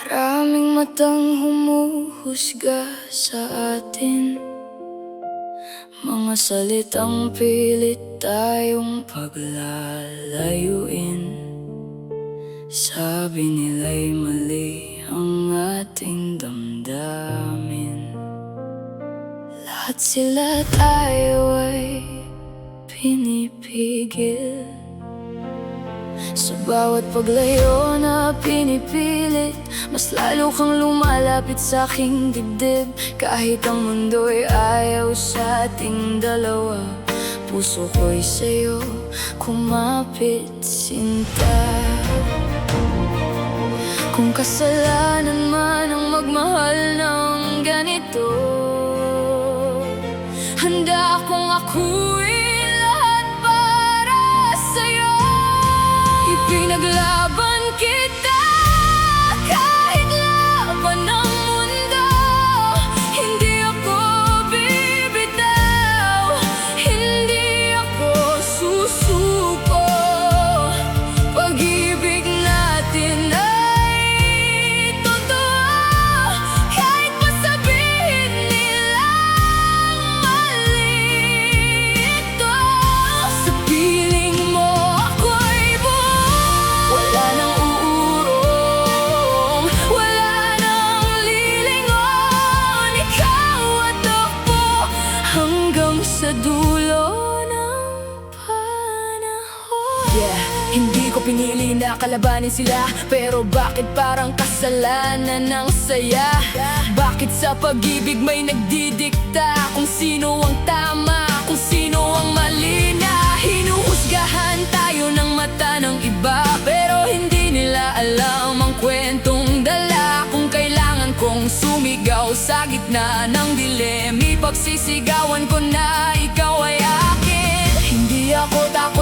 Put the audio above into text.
Maraming matang humuhusga sa atin, mga salitang pilit tayong paglalayuin. Sabi nila'y mali ang ating damdamin. Lahat sila tayo ay pinipigil. Sa bawat paglayo na pinipilit, mas lalo kang lumalapit sa aking dibdib. Kahit ang mundo'y ayaw sa ating dalawa, puso ko'y sa'yo kumapit, sinta. Kung kasalanan man ang magmahal ng ganito, handa akong akuin lahat para sa'yo. Ipinaglaban kita kahit laban ng mundo. Hindi ako bibitaw, hindi ako susuko. Pag-ibig natin ay totoo, kahit pa sabihin nilang mali ito. Sa piling mo ako'y buo, wala nang uurong, wala nang lilingon. Ikaw at ako hanggang sa dulo ng panahon. Yeah, hindi ko pinili na kalabanin sila, pero bakit parang kasalanan ng saya? Bakit sa pag-ibig may nagdidikta kung sino ang tama, kung sino ang mali na? Hinuhusgahan tayo ng mata ng iba, pero hindi nila alam ang kwentong dala. Kung kailangan kong sumigaw sa gitna ng dilim, ipagsisigawan ko na ikaw ay akin. Hindi ako takot